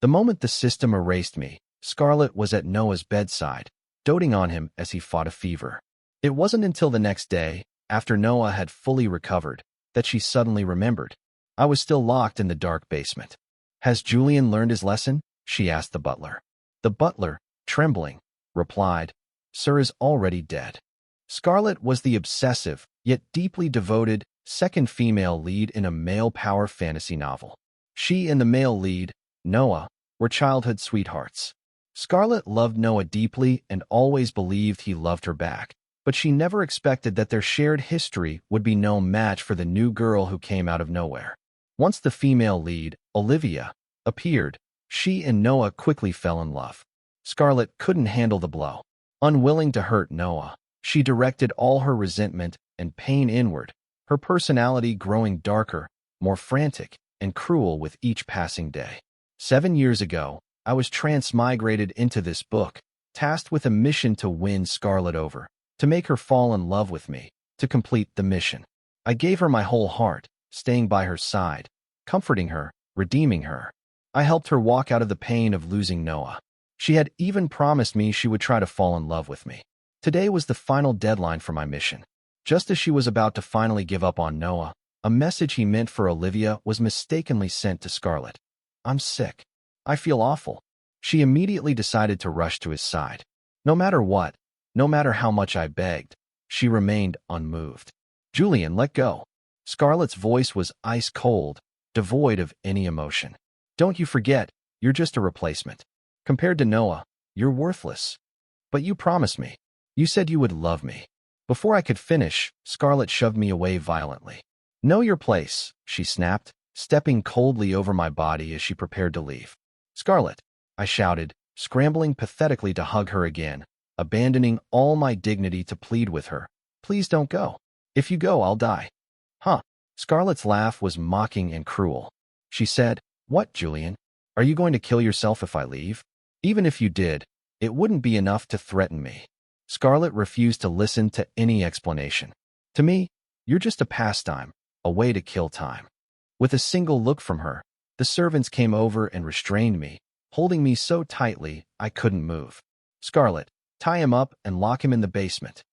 The moment the system erased me, Scarlett was at Noah's bedside, doting on him as he fought a fever. It wasn't until the next day, after Noah had fully recovered, that she suddenly remembered. I was still locked in the dark basement. "Has Julian learned his lesson?" she asked the butler. The butler, trembling, replied, "Sir is already dead." Scarlett was the obsessive, yet deeply devoted, second female lead in a male power fantasy novel. She and the male lead, Noah, were childhood sweethearts. Scarlett loved Noah deeply and always believed he loved her back, but she never expected that their shared history would be no match for the new girl who came out of nowhere. Once the female lead, Olivia, appeared, she and Noah quickly fell in love. Scarlett couldn't handle the blow. Unwilling to hurt Noah, she directed all her resentment and pain inward, her personality growing darker, more frantic, and cruel with each passing day. 7 years ago, I was transmigrated into this book, tasked with a mission to win Scarlett over, to make her fall in love with me, to complete the mission. I gave her my whole heart, staying by her side, comforting her, redeeming her. I helped her walk out of the pain of losing Noah. She had even promised me she would try to fall in love with me. Today was the final deadline for my mission. Just as she was about to finally give up on Noah, a message he meant for Olivia was mistakenly sent to Scarlett. "I'm sick. I feel awful." She immediately decided to rush to his side. No matter what, no matter how much I begged, she remained unmoved. "Julian, let go." Scarlett's voice was ice cold, devoid of any emotion. "Don't you forget, you're just a replacement. Compared to Noah, you're worthless. But you promised me. You said you would love me." Before I could finish, Scarlett shoved me away violently. "Know your place," she snapped, stepping coldly over my body as she prepared to leave. "Scarlett," I shouted, scrambling pathetically to hug her again, abandoning all my dignity to plead with her. "Please don't go. If you go, I'll die." "Huh." Scarlett's laugh was mocking and cruel. She said, "What, Julian? Are you going to kill yourself if I leave? Even if you did, it wouldn't be enough to threaten me." Scarlett refused to listen to any explanation. "To me, you're just a pastime, a way to kill time." With a single look from her, the servants came over and restrained me, holding me so tightly I couldn't move. "Scarlett, tie him up and lock him in the basement."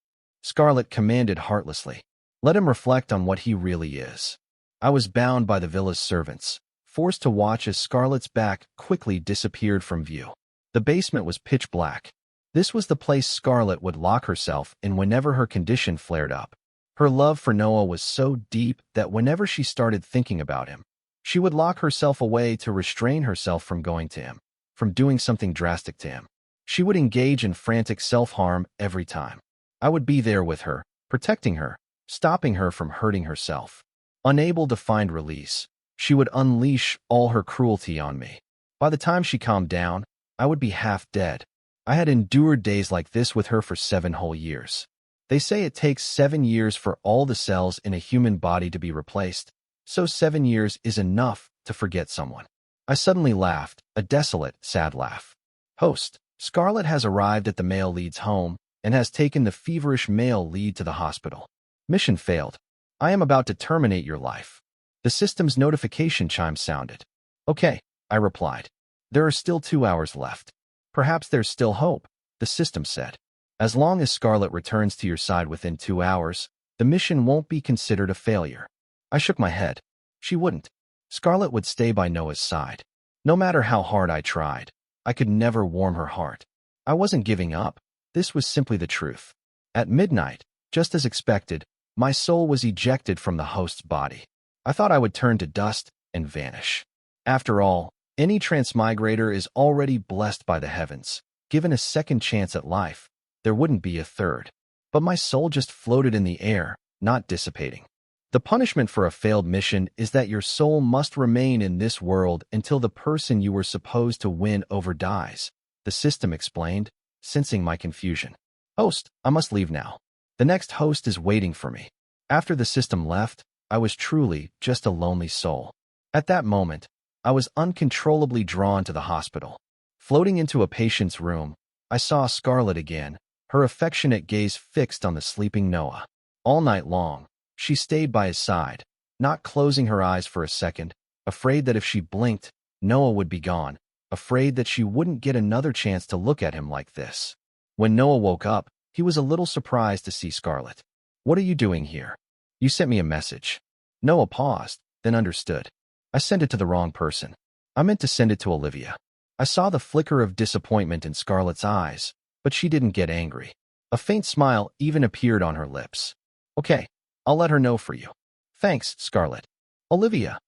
Scarlett commanded heartlessly. "Let him reflect on what he really is." I was bound by the villa's servants, forced to watch as Scarlett's back quickly disappeared from view. The basement was pitch black. This was the place Scarlett would lock herself in whenever her condition flared up. Her love for Noah was so deep that whenever she started thinking about him, she would lock herself away to restrain herself from going to him, from doing something drastic to him. She would engage in frantic self-harm every time. I would be there with her, protecting her, stopping her from hurting herself. Unable to find release, she would unleash all her cruelty on me. By the time she calmed down, I would be half dead. I had endured days like this with her for 7 whole years. They say it takes 7 years for all the cells in a human body to be replaced, so 7 years is enough to forget someone. I suddenly laughed, a desolate, sad laugh. "Host, Scarlett has arrived at the male lead's home and has taken the feverish male lead to the hospital. Mission failed. I am about to terminate your life." The system's notification chime sounded. "Okay," I replied. "There are still 2 hours left." "Perhaps there's still hope," the system said. "As long as Scarlett returns to your side within 2 hours, the mission won't be considered a failure." I shook my head. She wouldn't. Scarlett would stay by Noah's side. No matter how hard I tried, I could never warm her heart. I wasn't giving up. This was simply the truth. At midnight, just as expected, my soul was ejected from the host's body. I thought I would turn to dust and vanish. After all, any transmigrator is already blessed by the heavens. Given a second chance at life, there wouldn't be a third. But my soul just floated in the air, not dissipating. The punishment for a failed mission is that your soul must remain in this world until the person you were supposed to win over dies, the system explained, sensing my confusion. "Host, I must leave now. The next host is waiting for me." After the system left, I was truly just a lonely soul. At that moment, I was uncontrollably drawn to the hospital. Floating into a patient's room, I saw Scarlett again, her affectionate gaze fixed on the sleeping Noah. All night long, she stayed by his side, not closing her eyes for a second, afraid that if she blinked, Noah would be gone, afraid that she wouldn't get another chance to look at him like this. When Noah woke up, he was a little surprised to see Scarlett. "What are you doing here?" "You sent me a message." Noah paused, then understood. "I sent it to the wrong person. I meant to send it to Olivia." I saw the flicker of disappointment in Scarlett's eyes, but she didn't get angry. A faint smile even appeared on her lips. "Okay, I'll let her know for you." "Thanks, Scarlett." "Olivia."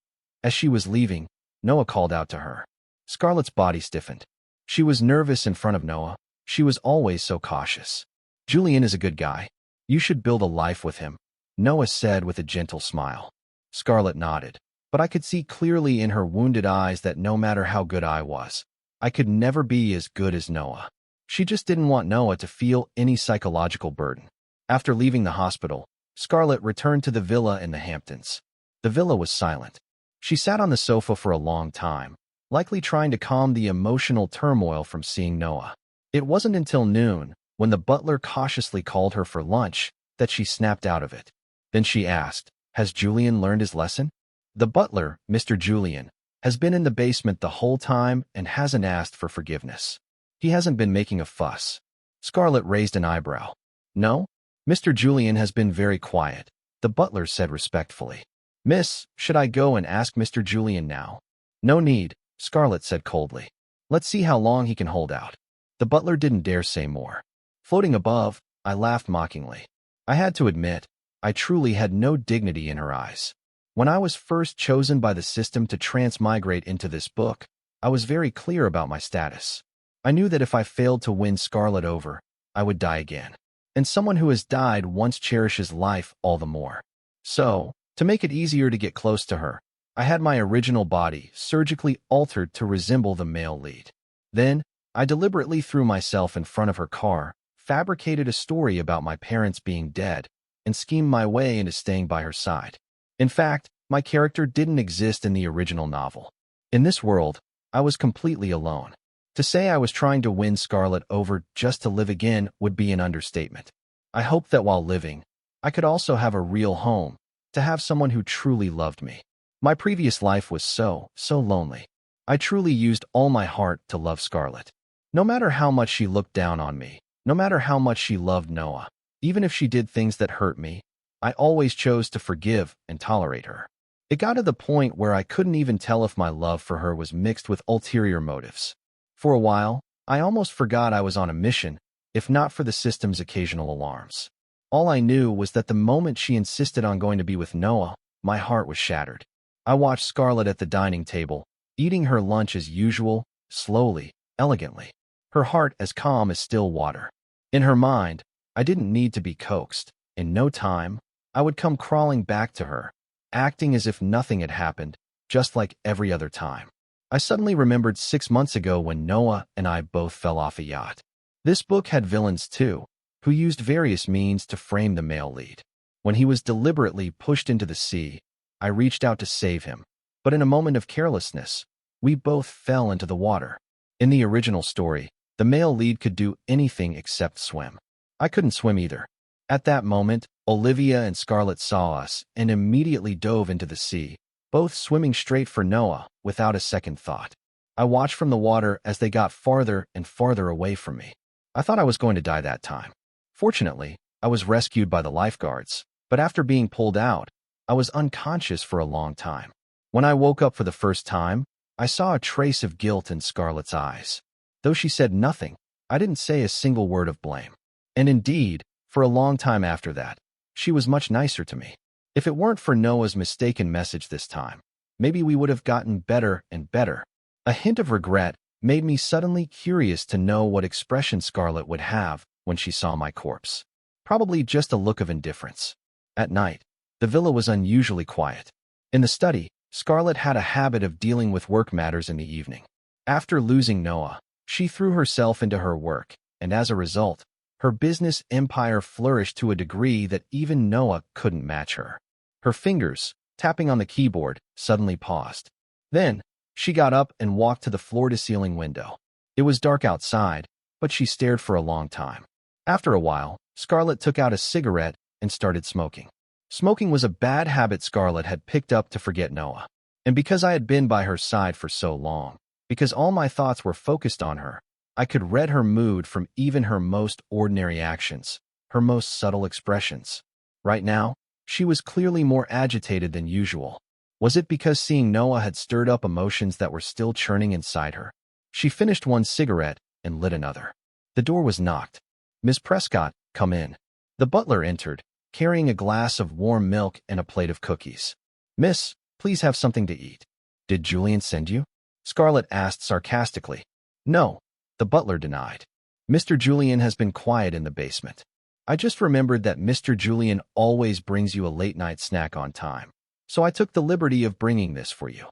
As she was leaving, Noah called out to her. Scarlett's body stiffened. She was nervous in front of Noah. She was always so cautious. "Julian is a good guy. You should build a life with him," Noah said with a gentle smile. Scarlett nodded, but I could see clearly in her wounded eyes that no matter how good I was, I could never be as good as Noah. She just didn't want Noah to feel any psychological burden. After leaving the hospital, Scarlett returned to the villa in the Hamptons. The villa was silent. She sat on the sofa for a long time, likely trying to calm the emotional turmoil from seeing Noah. It wasn't until noon, when the butler cautiously called her for lunch, that she snapped out of it. Then she asked, "Has Julian learned his lesson?" The butler, Mr. Julian, has been in the basement the whole time and hasn't asked for forgiveness. He hasn't been making a fuss. Scarlett raised an eyebrow. "No? Mr. Julian has been very quiet," the butler said respectfully. "Miss, should I go and ask Mr. Julian now?" "No need," Scarlett said coldly. "Let's see how long he can hold out." The butler didn't dare say more. Floating above, I laughed mockingly. I had to admit, I truly had no dignity in her eyes. When I was first chosen by the system to transmigrate into this book, I was very clear about my status. I knew that if I failed to win Scarlett over, I would die again. And someone who has died once cherishes life all the more. So, to make it easier to get close to her, I had my original body surgically altered to resemble the male lead. Then, I deliberately threw myself in front of her car, fabricated a story about my parents being dead, and schemed my way into staying by her side. In fact, my character didn't exist in the original novel. In this world, I was completely alone. To say I was trying to win Scarlett over just to live again would be an understatement. I hoped that while living, I could also have a real home, to have someone who truly loved me. My previous life was so lonely. I truly used all my heart to love Scarlett. No matter how much she looked down on me, no matter how much she loved Noah, even if she did things that hurt me, I always chose to forgive and tolerate her. It got to the point where I couldn't even tell if my love for her was mixed with ulterior motives. For a while, I almost forgot I was on a mission, if not for the system's occasional alarms. All I knew was that the moment she insisted on going to be with Noah, my heart was shattered. I watched Scarlett at the dining table, eating her lunch as usual, slowly, elegantly. Her heart as calm as still water. In her mind, I didn't need to be coaxed. In no time, I would come crawling back to her, acting as if nothing had happened, just like every other time. I suddenly remembered 6 months ago when Noah and I both fell off a yacht. This book had villains too, who used various means to frame the male lead. When he was deliberately pushed into the sea, I reached out to save him, but in a moment of carelessness, we both fell into the water. In the original story, the male lead could do anything except swim. I couldn't swim either. At that moment, Olivia and Scarlett saw us and immediately dove into the sea, both swimming straight for Noah without a second thought. I watched from the water as they got farther and farther away from me. I thought I was going to die that time. Fortunately, I was rescued by the lifeguards, but after being pulled out, I was unconscious for a long time. When I woke up for the first time, I saw a trace of guilt in Scarlett's eyes. Though she said nothing, I didn't say a single word of blame. And indeed, for a long time after that, she was much nicer to me. If it weren't for Noah's mistaken message this time, maybe we would have gotten better and better. A hint of regret made me suddenly curious to know what expression Scarlett would have when she saw my corpse. Probably just a look of indifference. At night, the villa was unusually quiet. In the study, Scarlett had a habit of dealing with work matters in the evening. After losing Noah, she threw herself into her work, and as a result, her business empire flourished to a degree that even Noah couldn't match her. Her fingers, tapping on the keyboard, suddenly paused. Then, she got up and walked to the floor-to-ceiling window. It was dark outside, but she stared for a long time. After a while, Scarlett took out a cigarette and started smoking. Smoking was a bad habit Scarlett had picked up to forget Noah. And because I had been by her side for so long, because all my thoughts were focused on her. I could read her mood from even her most ordinary actions, her most subtle expressions. Right now, she was clearly more agitated than usual. Was it because seeing Noah had stirred up emotions that were still churning inside her? She finished one cigarette and lit another. The door was knocked. "Miss Prescott, come in." The butler entered, carrying a glass of warm milk and a plate of cookies. "Miss, please have something to eat." "Did Julian send you?" Scarlett asked sarcastically. "No," the butler denied. "Mr. Julian has been quiet in the basement. I just remembered that Mr. Julian always brings you a late-night snack on time, so I took the liberty of bringing this for you."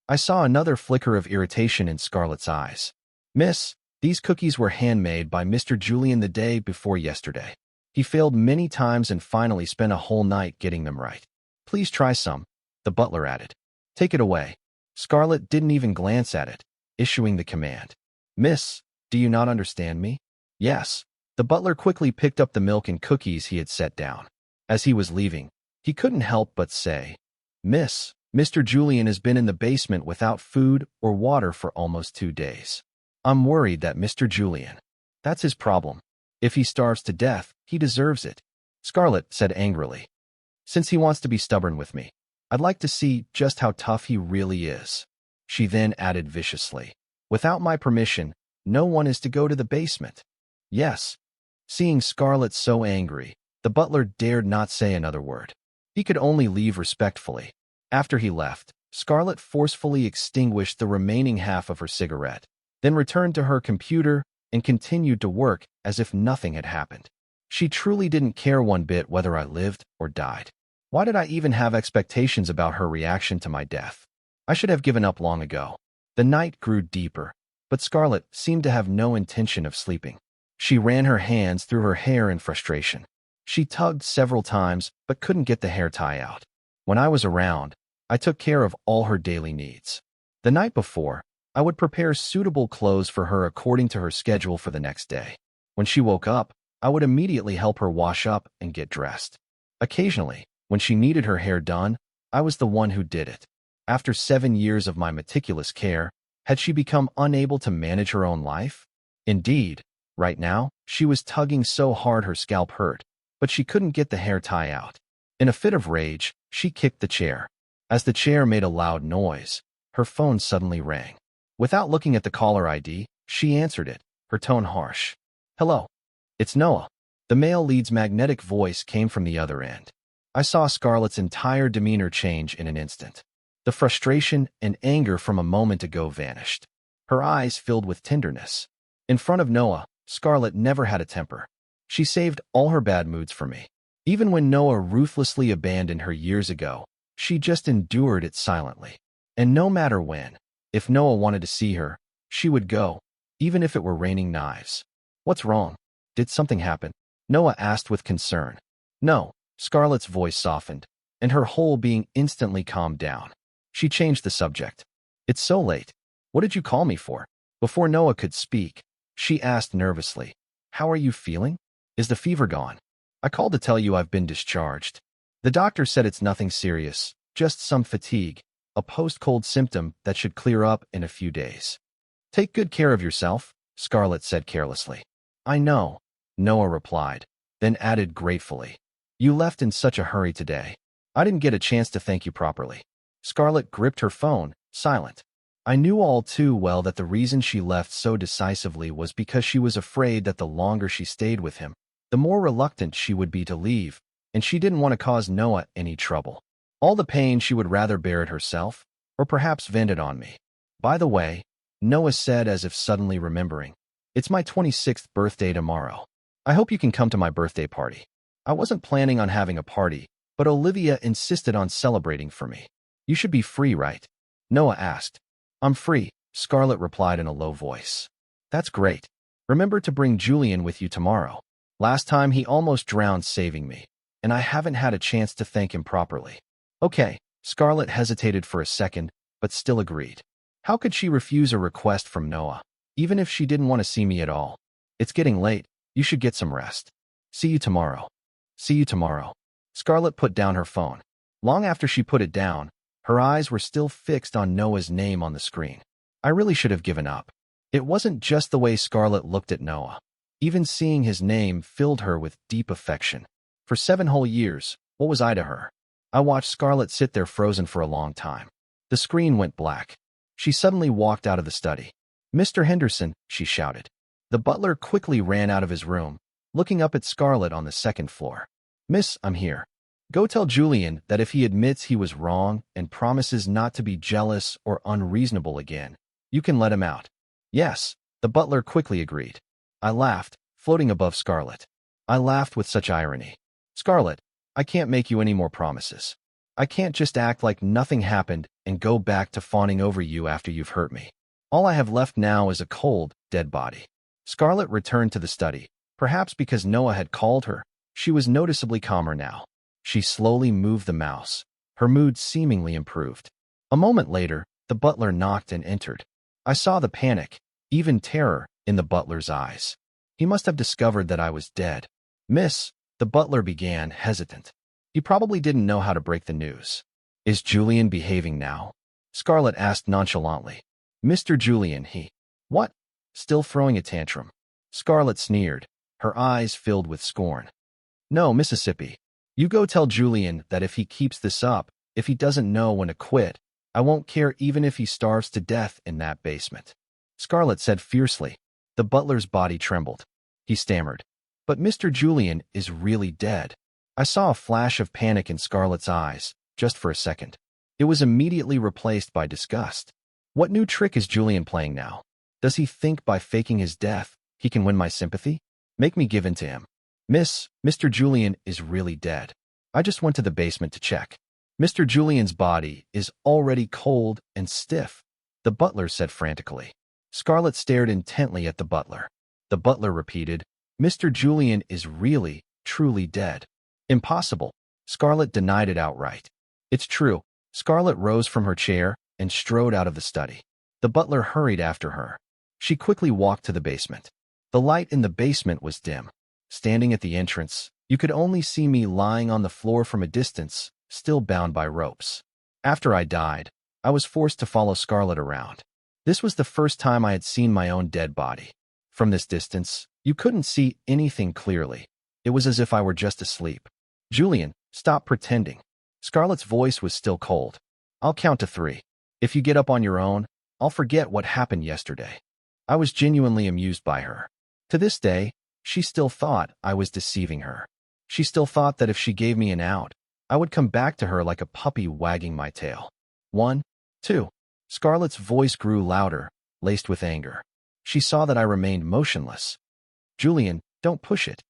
I saw another flicker of irritation in Scarlett's eyes. "Miss, these cookies were handmade by Mr. Julian the day before yesterday. He failed many times and finally spent a whole night getting them right. Please try some," the butler added. "Take it away." Scarlett didn't even glance at it, issuing the command. "Miss, do you not understand me?" "Yes." The butler quickly picked up the milk and cookies he had set down. As he was leaving, he couldn't help but say, "Miss, Mr. Julian has been in the basement without food or water for almost 2 days. I'm worried that Mr. Julian, that's his problem. If he starves to death, he deserves it," Scarlett said angrily. "Since he wants to be stubborn with me, I'd like to see just how tough he really is." She then added viciously, "Without my permission, no one is to go to the basement." "Yes." Seeing Scarlett so angry, the butler dared not say another word. He could only leave respectfully. After he left, Scarlett forcefully extinguished the remaining half of her cigarette, then returned to her computer and continued to work as if nothing had happened. She truly didn't care one bit whether I lived or died. Why did I even have expectations about her reaction to my death? I should have given up long ago. The night grew deeper, but Scarlett seemed to have no intention of sleeping. She ran her hands through her hair in frustration. She tugged several times but couldn't get the hair tie out. When I was around, I took care of all her daily needs. The night before, I would prepare suitable clothes for her according to her schedule for the next day. When she woke up, I would immediately help her wash up and get dressed. Occasionally, when she needed her hair done, I was the one who did it. After 7 years of my meticulous care, had she become unable to manage her own life? Indeed, right now, she was tugging so hard her scalp hurt, but she couldn't get the hair tie out. In a fit of rage, she kicked the chair. As the chair made a loud noise, her phone suddenly rang. Without looking at the caller ID, she answered it, her tone harsh. "Hello. It's Noah." The male lead's magnetic voice came from the other end. I saw Scarlett's entire demeanor change in an instant. The frustration and anger from a moment ago vanished. Her eyes filled with tenderness. In front of Noah, Scarlett never had a temper. She saved all her bad moods for me. Even when Noah ruthlessly abandoned her years ago, she just endured it silently. And no matter when, if Noah wanted to see her, she would go, even if it were raining knives. "What's wrong? Did something happen?" Noah asked with concern. "No." Scarlett's voice softened, and her whole being instantly calmed down. She changed the subject. "It's so late. What did you call me for?" Before Noah could speak, she asked nervously, "How are you feeling? Is the fever gone?" "I called to tell you I've been discharged. The doctor said it's nothing serious, just some fatigue, a post-cold symptom that should clear up in a few days." "Take good care of yourself," Scarlett said carelessly. "I know," Noah replied, then added gratefully, "You left in such a hurry today. I didn't get a chance to thank you properly." Scarlett gripped her phone, silent. I knew all too well that the reason she left so decisively was because she was afraid that the longer she stayed with him, the more reluctant she would be to leave, and she didn't want to cause Noah any trouble. All the pain she would rather bear it herself, or perhaps vent it on me. "By the way," Noah said as if suddenly remembering, "it's my 26th birthday tomorrow. I hope you can come to my birthday party." I wasn't planning on having a party, but Olivia insisted on celebrating for me. "You should be free, right?" Noah asked. "I'm free," Scarlett replied in a low voice. "That's great. Remember to bring Julian with you tomorrow. Last time he almost drowned saving me, and I haven't had a chance to thank him properly." "Okay." Scarlett hesitated for a second, but still agreed. How could she refuse a request from Noah, even if she didn't want to see me at all? "It's getting late. You should get some rest. See you tomorrow." "See you tomorrow." Scarlett put down her phone. Long after she put it down, her eyes were still fixed on Noah's name on the screen. I really should have given up. It wasn't just the way Scarlett looked at Noah. Even seeing his name filled her with deep affection. For 7 whole years, what was I to her? I watched Scarlett sit there frozen for a long time. The screen went black. She suddenly walked out of the study. "Mr. Henderson," she shouted. The butler quickly ran out of his room, looking up at Scarlett on the 2nd floor. "Miss, I'm here. Go tell Julian that if he admits he was wrong and promises not to be jealous or unreasonable again, you can let him out." "Yes," the butler quickly agreed. I laughed, floating above Scarlett. I laughed with such irony. "Scarlett, I can't make you any more promises. I can't just act like nothing happened and go back to fawning over you after you've hurt me. All I have left now is a cold, dead body." Scarlett returned to the study. Perhaps because Noah had called her, she was noticeably calmer now. She slowly moved the mouse. Her mood seemingly improved. A moment later, the butler knocked and entered. I saw the panic, even terror, in the butler's eyes. He must have discovered that I was dead. "Miss," the butler began, hesitant. He probably didn't know how to break the news. "Is Julian behaving now?" Scarlett asked nonchalantly. "Mr. Julian, he—" "What?" "Still throwing a tantrum?" Scarlett sneered, her eyes filled with scorn. "No, Mississippi. You go tell Julian that if he keeps this up, if he doesn't know when to quit, I won't care even if he starves to death in that basement," Scarlett said fiercely. The butler's body trembled. He stammered. "But Mr. Julian is really dead." I saw a flash of panic in Scarlett's eyes, just for a second. It was immediately replaced by disgust. What new trick is Julian playing now? Does he think by faking his death, he can win my sympathy? Make me give in to him. "Miss, Mr. Julian is really dead. I just went to the basement to check. Mr. Julian's body is already cold and stiff," the butler said frantically. Scarlett stared intently at the butler. The butler repeated, "Mr. Julian is really, truly dead." "Impossible." Scarlett denied it outright. "It's true." Scarlett rose from her chair and strode out of the study. The butler hurried after her. She quickly walked to the basement. The light in the basement was dim. Standing at the entrance, you could only see me lying on the floor from a distance, still bound by ropes. After I died, I was forced to follow Scarlett around. This was the first time I had seen my own dead body. From this distance, you couldn't see anything clearly. It was as if I were just asleep. "Julian, stop pretending." Scarlett's voice was still cold. "I'll count to 3. If you get up on your own, I'll forget what happened yesterday." I was genuinely amused by her. To this day, she still thought I was deceiving her. She still thought that if she gave me an out, I would come back to her like a puppy wagging my tail. 1, 2. Scarlett's voice grew louder, laced with anger. She saw that I remained motionless. "Julian, don't push it."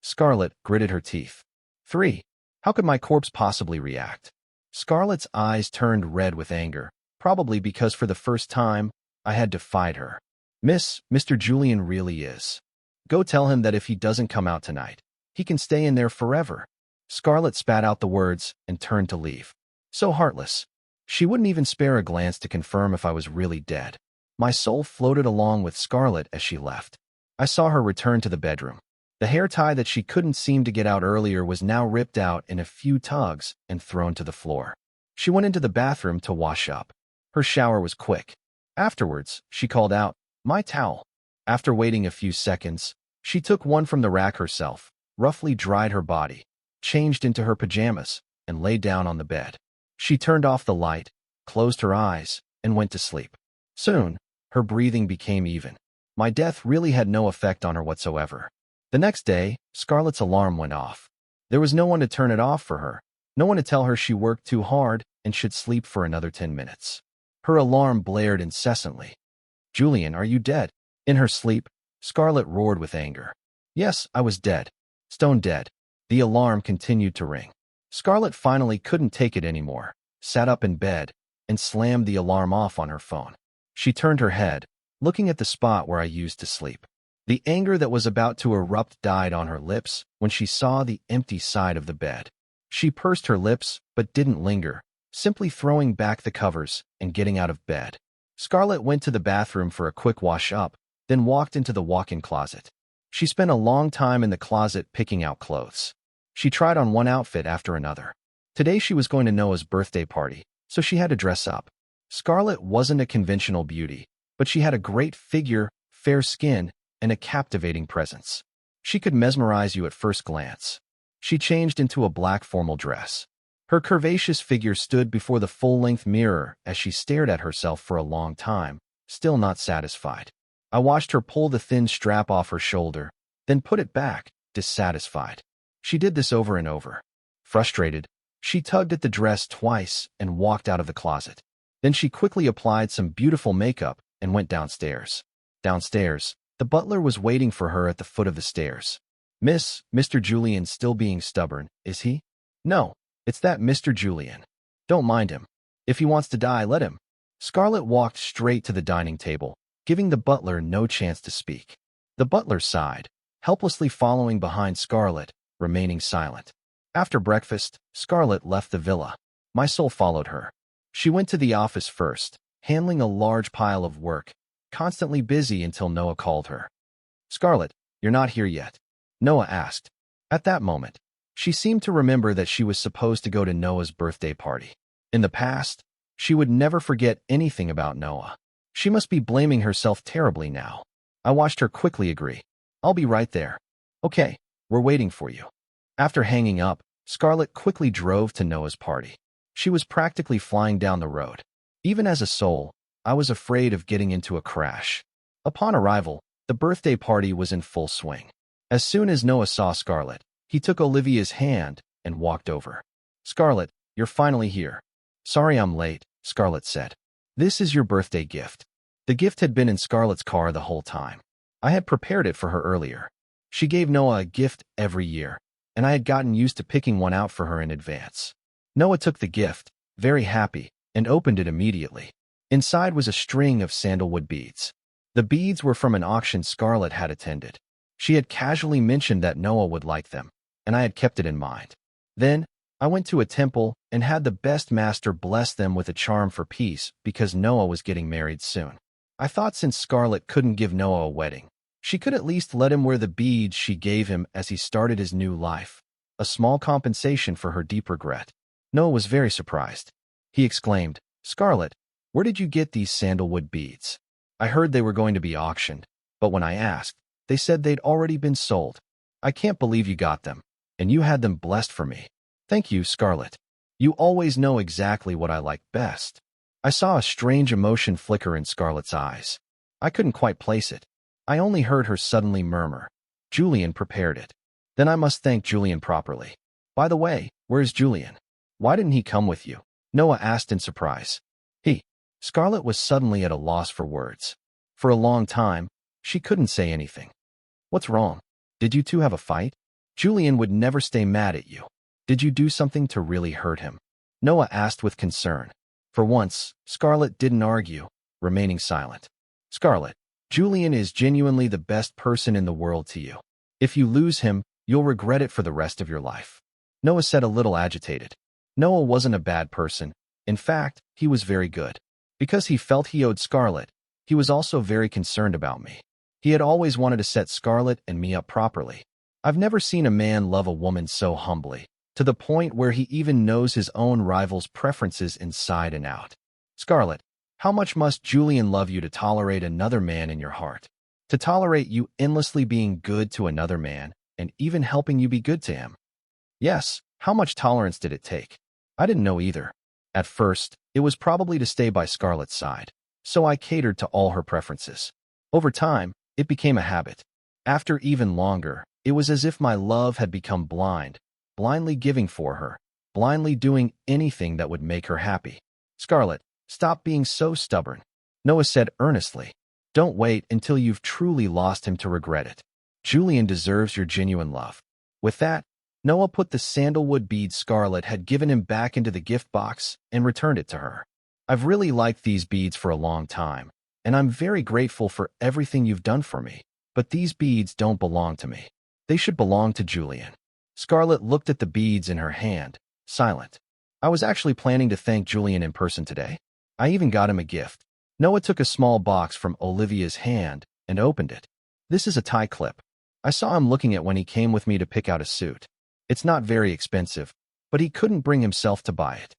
Scarlett gritted her teeth. 3. How could my corpse possibly react? Scarlett's eyes turned red with anger, probably because for the first time, I had defied her. "Miss, Mr. Julian really is. Go tell him that if he doesn't come out tonight, he can stay in there forever." Scarlett spat out the words and turned to leave. So heartless. She wouldn't even spare a glance to confirm if I was really dead. My soul floated along with Scarlett as she left. I saw her return to the bedroom. The hair tie that she couldn't seem to get out earlier was now ripped out in a few tugs and thrown to the floor. She went into the bathroom to wash up. Her shower was quick. Afterwards, she called out, "My towel." After waiting a few seconds, she took one from the rack herself, roughly dried her body, changed into her pajamas, and lay down on the bed. She turned off the light, closed her eyes, and went to sleep. Soon, her breathing became even. My death really had no effect on her whatsoever. The next day, Scarlett's alarm went off. There was no one to turn it off for her, no one to tell her she worked too hard and should sleep for another 10 minutes. Her alarm blared incessantly. "Julian, are you dead?" In her sleep, Scarlett roared with anger. Yes, I was dead. Stone dead. The alarm continued to ring. Scarlett finally couldn't take it anymore, sat up in bed, and slammed the alarm off on her phone. She turned her head, looking at the spot where I used to sleep. The anger that was about to erupt died on her lips when she saw the empty side of the bed. She pursed her lips, but didn't linger, simply throwing back the covers and getting out of bed. Scarlett went to the bathroom for a quick wash-up, then walked into the walk-in closet. She spent a long time in the closet picking out clothes. She tried on one outfit after another. Today she was going to Noah's birthday party, so she had to dress up. Scarlett wasn't a conventional beauty, but she had a great figure, fair skin, and a captivating presence. She could mesmerize you at first glance. She changed into a black formal dress. Her curvaceous figure stood before the full-length mirror as she stared at herself for a long time, still not satisfied. I watched her pull the thin strap off her shoulder, then put it back, dissatisfied. She did this over and over. Frustrated, she tugged at the dress twice and walked out of the closet. Then she quickly applied some beautiful makeup and went downstairs. Downstairs, the butler was waiting for her at the foot of the stairs. Mr. Julian still being stubborn, is he? No, it's that Mr. Julian. Don't mind him. If he wants to die, let him. Scarlett walked straight to the dining table, giving the butler no chance to speak. The butler sighed, helplessly following behind Scarlett, remaining silent. After breakfast, Scarlett left the villa. My soul followed her. She went to the office first, handling a large pile of work, constantly busy until Noah called her. Scarlett, you're not here yet, Noah asked. At that moment, she seemed to remember that she was supposed to go to Noah's birthday party. In the past, she would never forget anything about Noah. She must be blaming herself terribly now. I watched her quickly agree. I'll be right there. Okay, we're waiting for you. After hanging up, Scarlett quickly drove to Noah's party. She was practically flying down the road. Even as a soul, I was afraid of getting into a crash. Upon arrival, the birthday party was in full swing. As soon as Noah saw Scarlett, he took Olivia's hand and walked over. Scarlett, you're finally here. Sorry I'm late, Scarlett said. This is your birthday gift. The gift had been in Scarlett's car the whole time. I had prepared it for her earlier. She gave Noah a gift every year, and I had gotten used to picking one out for her in advance. Noah took the gift, very happy, and opened it immediately. Inside was a string of sandalwood beads. The beads were from an auction Scarlett had attended. She had casually mentioned that Noah would like them, and I had kept it in mind. Then, I went to a temple and had the best master bless them with a charm for peace because Noah was getting married soon. I thought since Scarlett couldn't give Noah a wedding, she could at least let him wear the beads she gave him as he started his new life, a small compensation for her deep regret. Noah was very surprised. He exclaimed, Scarlett, where did you get these sandalwood beads? I heard they were going to be auctioned, but when I asked, they said they'd already been sold. I can't believe you got them, and you had them blessed for me. Thank you, Scarlett. You always know exactly what I like best. I saw a strange emotion flicker in Scarlett's eyes. I couldn't quite place it. I only heard her suddenly murmur, Julian prepared it. Then I must thank Julian properly. By the way, where's Julian? Why didn't he come with you? Noah asked in surprise. Scarlett was suddenly at a loss for words. For a long time, she couldn't say anything. What's wrong? Did you two have a fight? Julian would never stay mad at you. Did you do something to really hurt him? Noah asked with concern. For once, Scarlett didn't argue, remaining silent. Scarlett, Julian is genuinely the best person in the world to you. If you lose him, you'll regret it for the rest of your life. Noah said a little agitated. Noah wasn't a bad person. In fact, he was very good. Because he felt he owed Scarlett, he was also very concerned about me. He had always wanted to set Scarlett and me up properly. I've never seen a man love a woman so humbly, to the point where he even knows his own rival's preferences inside and out. Scarlett, how much must Julian love you to tolerate another man in your heart? To tolerate you endlessly being good to another man, and even helping you be good to him? Yes, how much tolerance did it take? I didn't know either. At first, it was probably to stay by Scarlett's side, so I catered to all her preferences. Over time, it became a habit. After even longer, it was as if my love had become blind, blindly giving for her, blindly doing anything that would make her happy. Scarlett, stop being so stubborn, Noah said earnestly. Don't wait until you've truly lost him to regret it. Julian deserves your genuine love. With that, Noah put the sandalwood bead Scarlett had given him back into the gift box and returned it to her. I've really liked these beads for a long time, and I'm very grateful for everything you've done for me, but these beads don't belong to me. They should belong to Julian. Scarlett looked at the beads in her hand, silent. I was actually planning to thank Julian in person today. I even got him a gift. Noah took a small box from Olivia's hand and opened it. This is a tie clip. I saw him looking at when he came with me to pick out a suit. It's not very expensive, but he couldn't bring himself to buy it.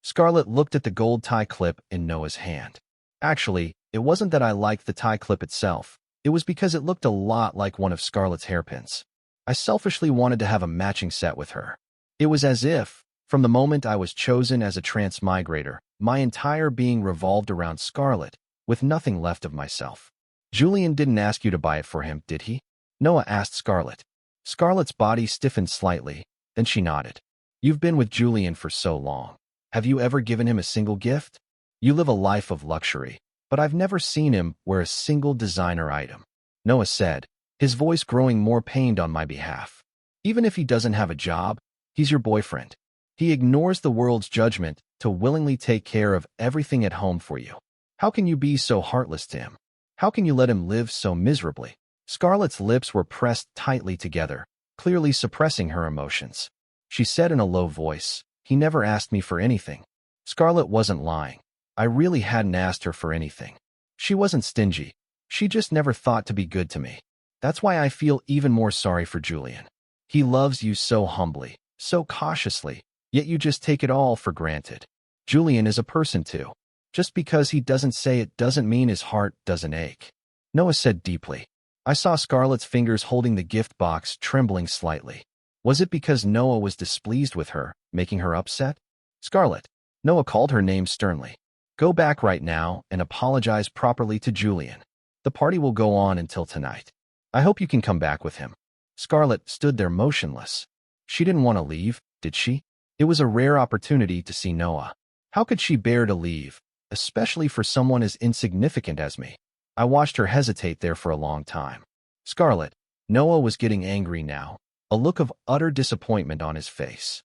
Scarlett looked at the gold tie clip in Noah's hand. Actually, it wasn't that I liked the tie clip itself. It was because it looked a lot like one of Scarlett's hairpins. I selfishly wanted to have a matching set with her. It was as if, from the moment I was chosen as a transmigrator, my entire being revolved around Scarlett, with nothing left of myself. Julian didn't ask you to buy it for him, did he? Noah asked Scarlett. Scarlett's body stiffened slightly, then she nodded. You've been with Julian for so long. Have you ever given him a single gift? You live a life of luxury, but I've never seen him wear a single designer item. Noah said, his voice growing more pained on my behalf. Even if he doesn't have a job, he's your boyfriend. He ignores the world's judgment to willingly take care of everything at home for you. How can you be so heartless to him? How can you let him live so miserably? Scarlett's lips were pressed tightly together, clearly suppressing her emotions. She said in a low voice, he never asked me for anything. Scarlett wasn't lying. I really hadn't asked her for anything. She wasn't stingy. She just never thought to be good to me. That's why I feel even more sorry for Julian. He loves you so humbly, so cautiously, yet you just take it all for granted. Julian is a person too. Just because he doesn't say it doesn't mean his heart doesn't ache. Noah said deeply. I saw Scarlett's fingers holding the gift box trembling slightly. Was it because Noah was displeased with her, making her upset? Scarlett. Noah called her name sternly. Go back right now and apologize properly to Julian. The party will go on until tonight. I hope you can come back with him. Scarlett stood there motionless. She didn't want to leave, did she? It was a rare opportunity to see Noah. How could she bear to leave, especially for someone as insignificant as me? I watched her hesitate there for a long time. Scarlett. Noah was getting angry now, a look of utter disappointment on his face.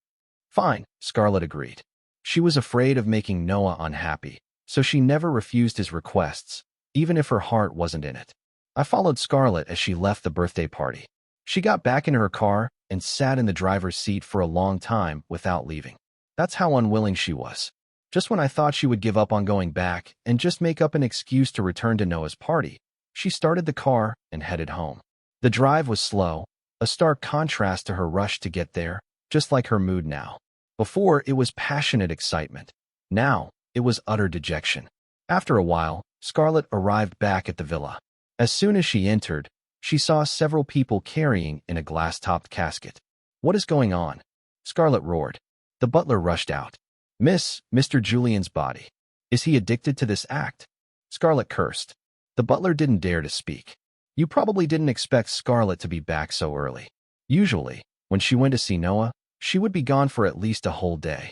Fine, Scarlett agreed. She was afraid of making Noah unhappy, so she never refused his requests, even if her heart wasn't in it. I followed Scarlett as she left the birthday party. She got back in her car and sat in the driver's seat for a long time without leaving. That's how unwilling she was. Just when I thought she would give up on going back and just make up an excuse to return to Noah's party, she started the car and headed home. The drive was slow, a stark contrast to her rush to get there, just like her mood now. Before, it was passionate excitement. Now, it was utter dejection. After a while, Scarlett arrived back at the villa. As soon as she entered, she saw several people carrying in a glass-topped casket. What is going on? Scarlett roared. The butler rushed out. Mr. Julian's body. Is he addicted to this act? Scarlett cursed. The butler didn't dare to speak. You probably didn't expect Scarlett to be back so early. Usually, when she went to see Noah, she would be gone for at least a whole day.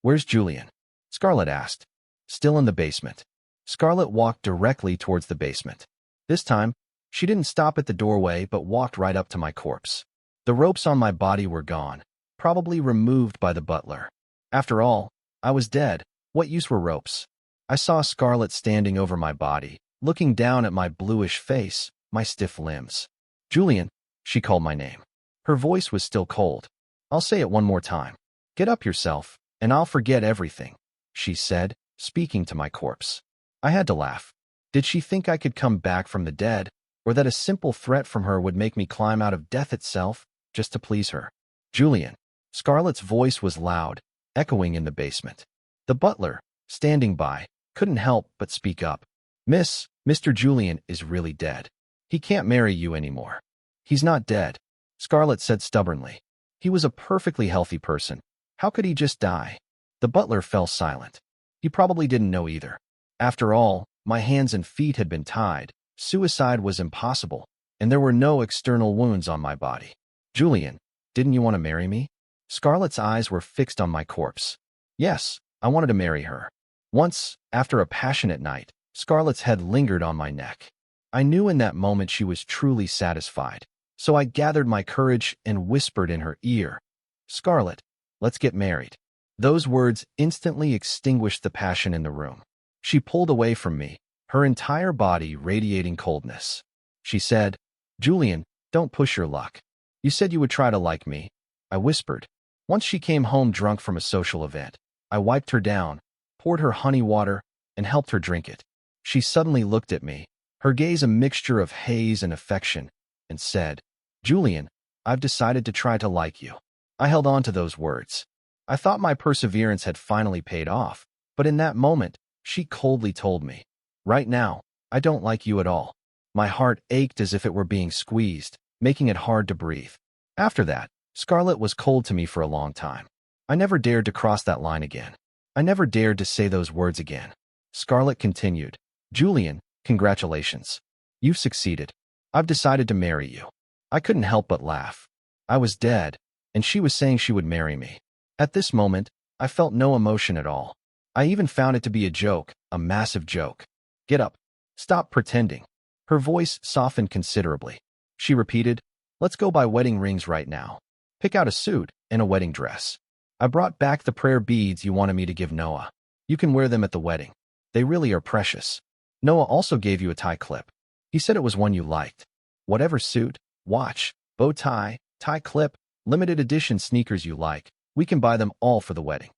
Where's Julian? Scarlett asked. Still in the basement. Scarlett walked directly towards the basement. This time, she didn't stop at the doorway but walked right up to my corpse. The ropes on my body were gone, probably removed by the butler. After all, I was dead. What use were ropes? I saw Scarlett standing over my body, looking down at my bluish face, my stiff limbs. Julian, she called my name. Her voice was still cold. I'll say it one more time. Get up yourself, and I'll forget everything, she said, speaking to my corpse. I had to laugh. Did she think I could come back from the dead, or that a simple threat from her would make me climb out of death itself, just to please her? Julian. Scarlett's voice was loud, echoing in the basement. The butler, standing by, couldn't help but speak up. Mr. Julian is really dead. He can't marry you anymore. He's not dead, Scarlett said stubbornly. He was a perfectly healthy person. How could he just die? The butler fell silent. He probably didn't know either. After all, my hands and feet had been tied. Suicide was impossible, and there were no external wounds on my body. Julian, didn't you want to marry me? Scarlett's eyes were fixed on my corpse. Yes, I wanted to marry her. Once, after a passionate night, Scarlett's head lingered on my neck. I knew in that moment she was truly satisfied, so I gathered my courage and whispered in her ear, Scarlett, let's get married. Those words instantly extinguished the passion in the room. She pulled away from me, her entire body radiating coldness. She said, Julian, don't push your luck. You said you would try to like me, I whispered. Once she came home drunk from a social event, I wiped her down, poured her honey water, and helped her drink it. She suddenly looked at me, her gaze a mixture of haze and affection, and said, Julian, I've decided to try to like you. I held on to those words. I thought my perseverance had finally paid off, but in that moment, she coldly told me, Right now, I don't like you at all. My heart ached as if it were being squeezed, making it hard to breathe. After that, Scarlett was cold to me for a long time. I never dared to cross that line again. I never dared to say those words again. Scarlett continued, Julian, congratulations. You've succeeded. I've decided to marry you. I couldn't help but laugh. I was dead, and she was saying she would marry me. At this moment, I felt no emotion at all. I even found it to be a joke, a massive joke. Get up. Stop pretending. Her voice softened considerably. She repeated, let's go buy wedding rings right now. Pick out a suit and a wedding dress. I brought back the prayer beads you wanted me to give Noah. You can wear them at the wedding. They really are precious. Noah also gave you a tie clip. He said it was one you liked. Whatever suit, watch, bow tie, tie clip, limited edition sneakers you like, we can buy them all for the wedding.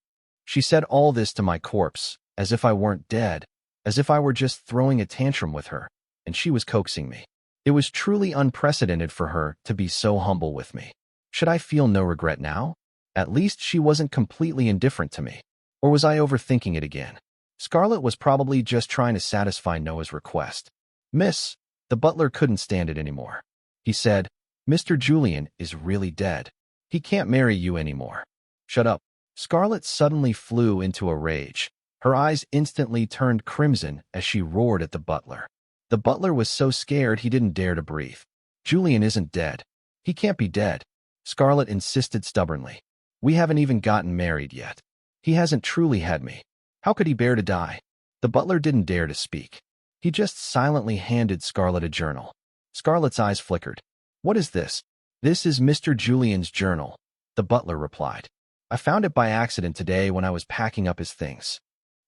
She said all this to my corpse, as if I weren't dead, as if I were just throwing a tantrum with her, and she was coaxing me. It was truly unprecedented for her to be so humble with me. Should I feel no regret now? At least she wasn't completely indifferent to me. Or was I overthinking it again? Scarlett was probably just trying to satisfy Noah's request. Miss, the butler couldn't stand it anymore. He said, Mr. Julian is really dead. He can't marry you anymore. Shut up. Scarlett suddenly flew into a rage. Her eyes instantly turned crimson as she roared at the butler. The butler was so scared he didn't dare to breathe. Julian isn't dead. He can't be dead. Scarlett insisted stubbornly. We haven't even gotten married yet. He hasn't truly had me. How could he bear to die? The butler didn't dare to speak. He just silently handed Scarlett a journal. Scarlett's eyes flickered. What is this? This is Mr. Julian's journal, the butler replied. I found it by accident today when I was packing up his things.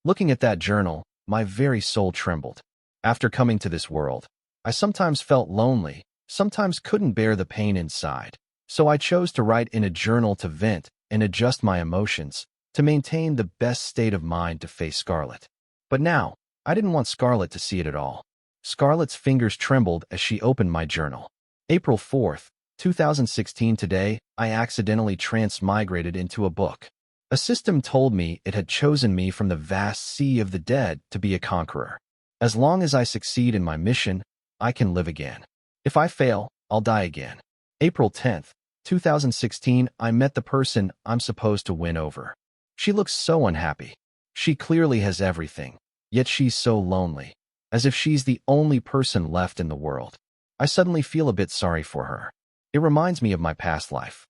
Looking at that journal, my very soul trembled. After coming to this world, I sometimes felt lonely, sometimes couldn't bear the pain inside. So I chose to write in a journal to vent and adjust my emotions, to maintain the best state of mind to face Scarlett. But now, I didn't want Scarlett to see it at all. Scarlett's fingers trembled as she opened my journal. April 4th, 2016 today, I accidentally transmigrated into a book. A system told me it had chosen me from the vast sea of the dead to be a conqueror. As long as I succeed in my mission, I can live again. If I fail, I'll die again. April 10th, 2016, I met the person I'm supposed to win over. She looks so unhappy. She clearly has everything, yet she's so lonely, as if she's the only person left in the world. I suddenly feel a bit sorry for her. It reminds me of my past life.